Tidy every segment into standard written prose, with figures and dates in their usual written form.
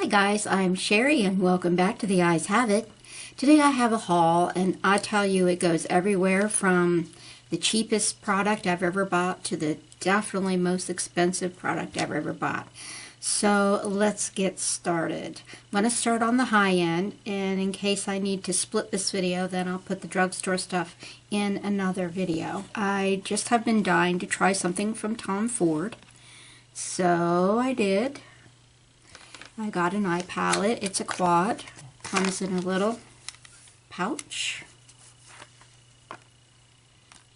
Hi guys, I'm Sherry and welcome back to The Eyes Have It. Today I have a haul and I tell you it goes everywhere from the cheapest product I've ever bought to the definitely most expensive product I've ever bought. So let's get started. I'm going to start on the high end, and in case I need to split this video, then I'll put the drugstore stuff in another video. I just have been dying to try something from Tom Ford, so I did. I got an eye palette. It's a quad. Comes in a little pouch.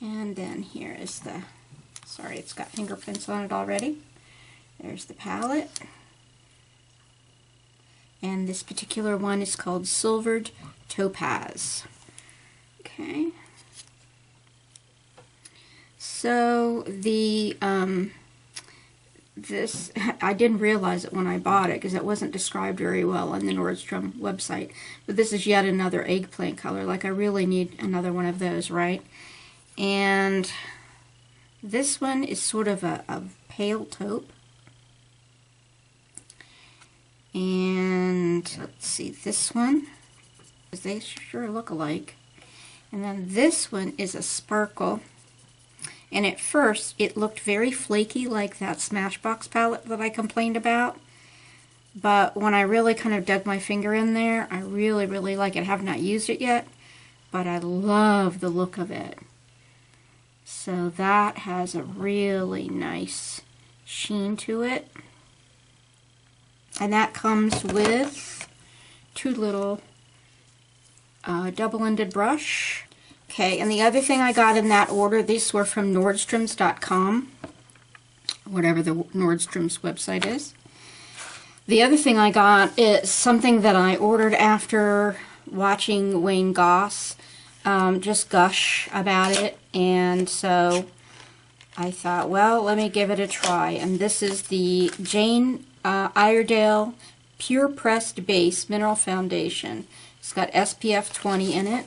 And then here is the, sorry, it's got fingerprints on it already. There's the palette. And this particular one is called Silvered Topaz. Okay. So the this, I didn't realize it when I bought it because it wasn't described very well on the Nordstrom website. But this is yet another eggplant color. Like, I really need another one of those, right? And this one is sort of a pale taupe. And let's see, this one, because they sure look alike. And then this one is a sparkle. And at first, it looked very flaky, like that Smashbox palette that I complained about. But when I really kind of dug my finger in there, I really, really like it. I have not used it yet, but I love the look of it. So that has a really nice sheen to it. And that comes with two little double-ended brush. Okay, and the other thing I got in that order, these were from Nordstroms.com, whatever the Nordstrom's website is. The other thing I got is something that I ordered after watching Wayne Goss just gush about it, and so I thought, well, let me give it a try. And this is the Iredale Pure Pressed Base Mineral Foundation. It's got SPF 20 in it.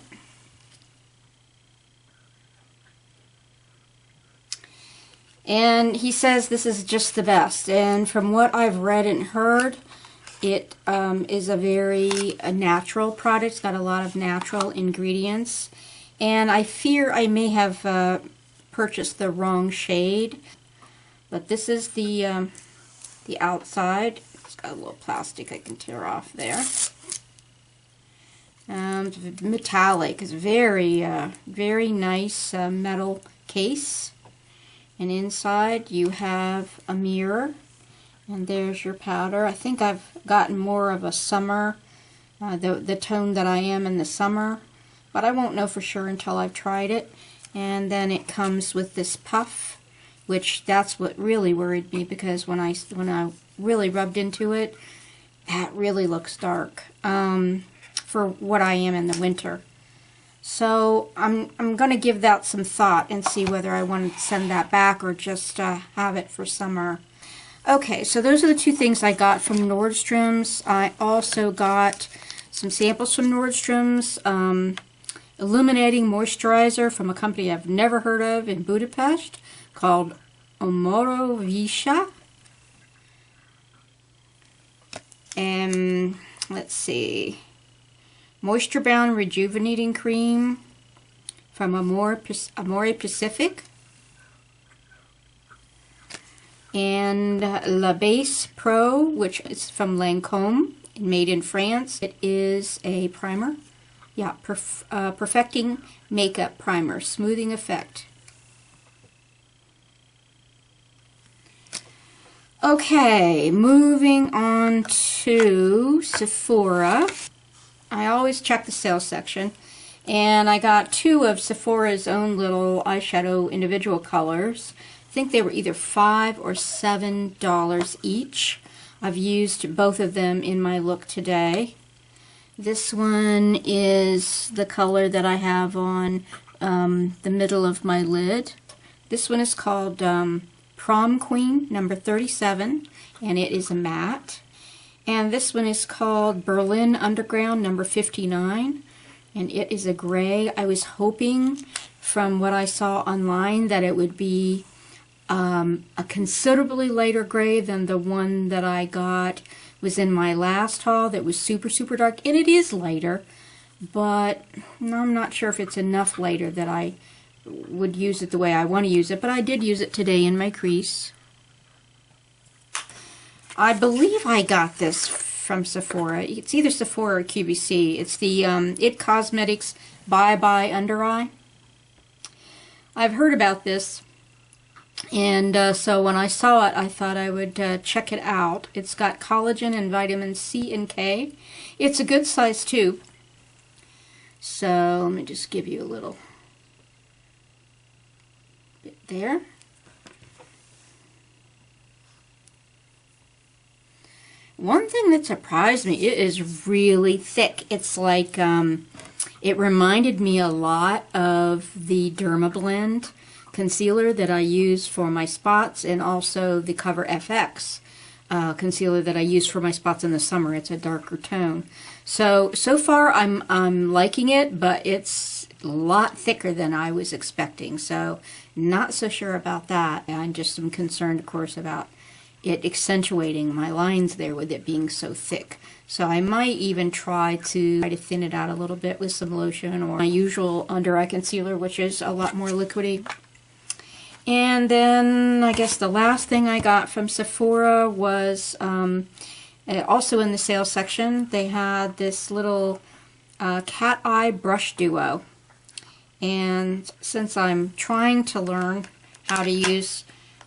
And he says this is just the best. And from what I've read and heard, it is a very natural product. It's got a lot of natural ingredients. And I fear I may have purchased the wrong shade. But this is the outside. It's got a little plastic I can tear off there. Metallic. It's very, very nice metal case. And inside you have a mirror. And there's your powder. I think I've gotten more of a summer, the tone that I am in the summer. But I won't know for sure until I've tried it. And then it comes with this puff, which that's what really worried me, because when I really rubbed into it, that really looks dark for what I am in the winter. So I'm going to give that some thought and see whether I want to send that back or just have it for summer. Okay, so those are the two things I got from Nordstrom's. I also got some samples from Nordstrom's. Illuminating moisturizer from a company I've never heard of in Budapest called Omorovisha. And let's see, Moisture Bound Rejuvenating Cream from Amore Pacific. And La Base Pro, which is from Lancôme, made in France. It is a primer. Yeah, Perfecting Makeup Primer, Smoothing Effect. Okay, moving on to Sephora. I always check the sales section, and I got two of Sephora's own little eyeshadow individual colors. I think they were either $5 or $7 each. I've used both of them in my look today. This one is the color that I have on the middle of my lid. This one is called Prom Queen number 37, and it is a matte. And this one is called Berlin Underground number 59, and it is a gray. I was hoping from what I saw online that it would be a considerably lighter gray than the one that I got was in my last haul that was super, super dark. And it is lighter, but I'm not sure if it's enough lighter that I would use it the way I want to use it. But I did use it today in my crease. I believe I got this from Sephora. It's either Sephora or QVC. It's the It Cosmetics Bye Bye Under Eye. I've heard about this, and so when I saw it, I thought I would check it out. It's got collagen and vitamin C and K. It's a good size tube. So let me just give you a little bit there. One thing that surprised me, it is really thick. It's like, it reminded me a lot of the Dermablend concealer that I use for my spots, and also the Cover FX concealer that I use for my spots in the summer. It's a darker tone. So far I'm liking it, but it's a lot thicker than I was expecting. So not so sure about that. I'm just concerned, of course, about it accentuating my lines there with it being so thick. So I might even try to thin it out a little bit with some lotion or my usual under eye concealer, which is a lot more liquidy. And then I guess the last thing I got from Sephora was also in the sales section. They had this little cat eye brush duo. And since I'm trying to learn how to use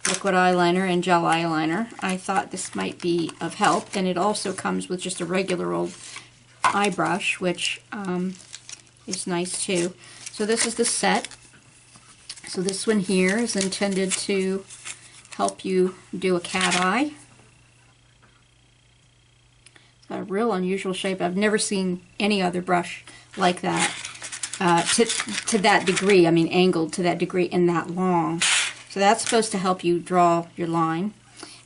liquid eyeliner and gel eyeliner, I thought this might be of help. And it also comes with just a regular old eye brush, which is nice too. So this is the set. So this one here is intended to help you do a cat eye. It's got a real unusual shape. I've never seen any other brush like that to that degree. I mean, angled to that degree and that long. So that's supposed to help you draw your line.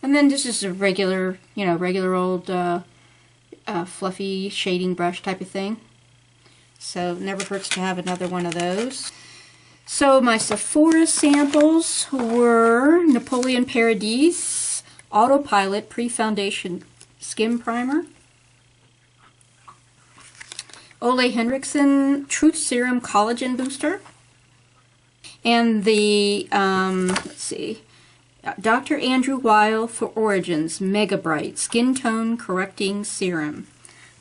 And then this is a regular, regular old fluffy shading brush type of thing. So it never hurts to have another one of those. So my Sephora samples were Napoleon Paradis Autopilot Pre-Foundation Skin Primer, Ole Henriksen Truth Serum Collagen Booster, and the, let's see, Dr. Andrew Weil for Origins Mega Bright Skin Tone Correcting Serum.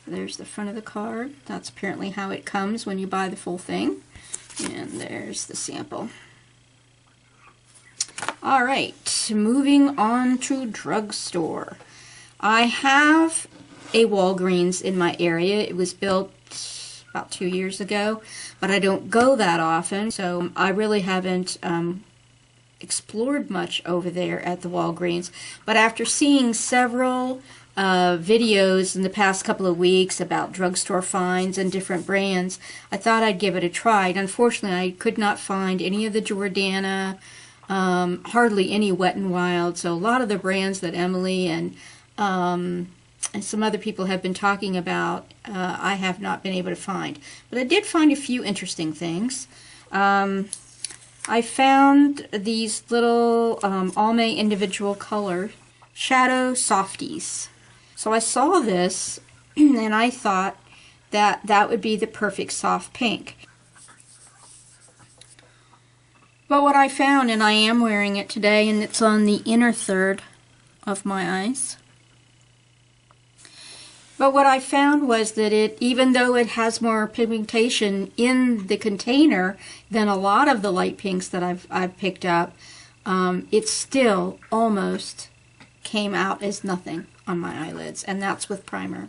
There's the front of the card. That's apparently how it comes when you buy the full thing. And there's the sample. Alright, moving on to drugstore. I have a Walgreens in my area. It was built about 2 years ago, but I don't go that often, so I really haven't explored much over there at the Walgreens. But after seeing several videos in the past couple of weeks about drugstore finds and different brands, I thought I'd give it a try. And unfortunately, I could not find any of the Jordana, hardly any Wet n Wild. So a lot of the brands that Emily and some other people have been talking about, I have not been able to find. But I did find a few interesting things. I found these little Almay individual color shadow softies. So I saw this and I thought that that would be the perfect soft pink. But what I found, and I am wearing it today, and it's on the inner third of my eyes. But what I found was that it, even though it has more pigmentation in the container than a lot of the light pinks that I've picked up, it still almost came out as nothing on my eyelids, and that's with primer.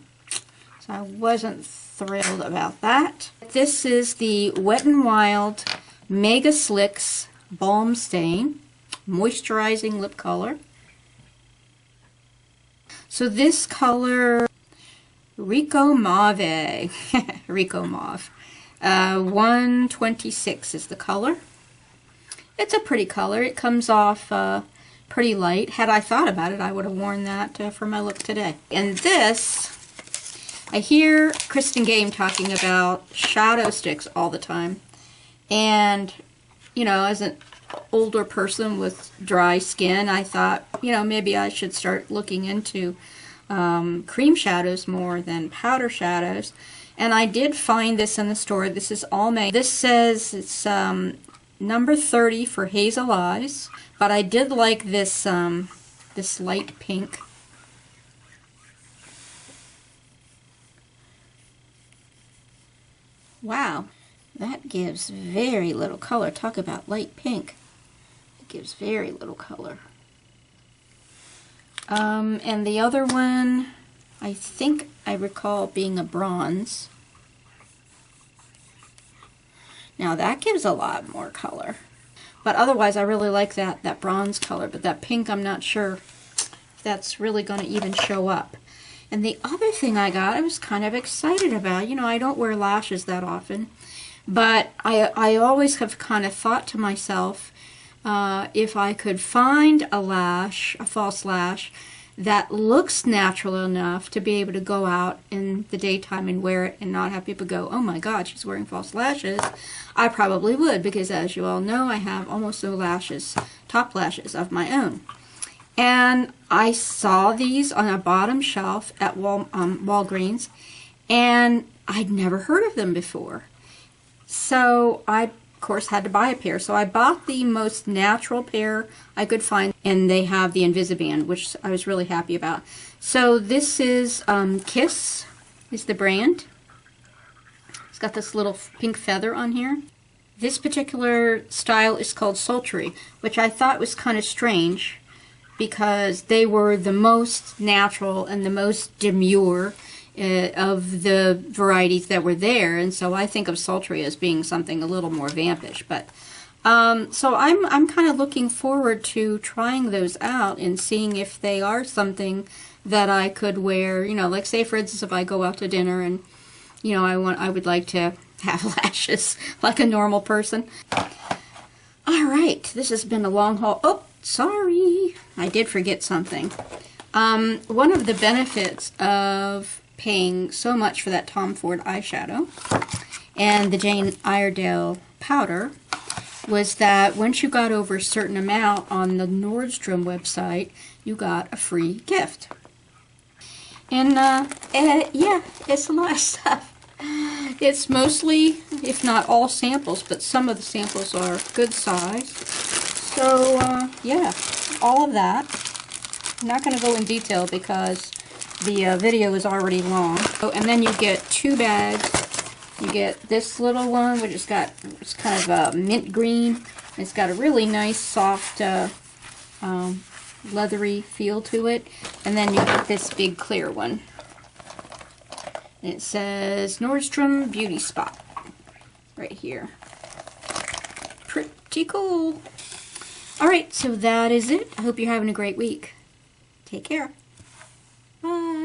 So I wasn't thrilled about that. This is the Wet n Wild Mega Slicks Balm Stain Moisturizing Lip Color. So this color, Rico Mauve, Rico Mauve, 126 is the color. It's a pretty color. It comes off pretty light. Had I thought about it, I would have worn that for my look today. And this, I hear Kristen Game talking about shadow sticks all the time. And, as older person with dry skin, I thought, you know, maybe I should start looking into cream shadows more than powder shadows. And I did find this in the store. This is all made. This says it's number 30 for hazel eyes, but I did like this this light pink. Wow, that gives very little color. Talk about light pink. It gives very little color. And the other one, I think I recall being a bronze. Now that gives a lot more color. But otherwise I really like that bronze color, but that pink I'm not sure if that's really going to even show up. And the other thing I got, I was kind of excited about. You know, I don't wear lashes that often, but I always have kind of thought to myself, if I could find a lash, a false lash, that looks natural enough to be able to go out in the daytime and wear it and not have people go, oh my God, she's wearing false lashes, I probably would, because as you all know, I have almost no lashes, top lashes of my own. And I saw these on a bottom shelf at Walgreens, and I'd never heard of them before. So I, of course, had to buy a pair. So I bought the most natural pair I could find, and they have the Invisiband, which I was really happy about. So this is Kiss, is the brand. It's got this little pink feather on here. This particular style is called Sultry, which I thought was kind of strange, because they were the most natural and the most demure of the varieties that were there, and so I think of sultry as being something a little more vampish. But so I'm kind of looking forward to trying those out and seeing if they are something that I could wear. You know, like say for instance, if I go out to dinner and you know I would like to have lashes like a normal person. All right, this has been a long haul. Oh, sorry, I did forget something. One of the benefits of paying so much for that Tom Ford eyeshadow and the Jane Iredale powder was that once you got over a certain amount on the Nordstrom website, you got a free gift. And yeah, it's a lot of stuff. It's mostly, if not all samples, but some of the samples are good size. So, yeah, all of that. I'm not going to go in detail because the video is already long. Oh, and then you get 2 bags. You get this little one, which has got, it's kind of a mint green. It's got a really nice, soft, leathery feel to it. And then you get this big clear one. And it says Nordstrom Beauty Spot right here. Pretty cool. Alright, so that is it. I hope you're having a great week. Take care. Bye.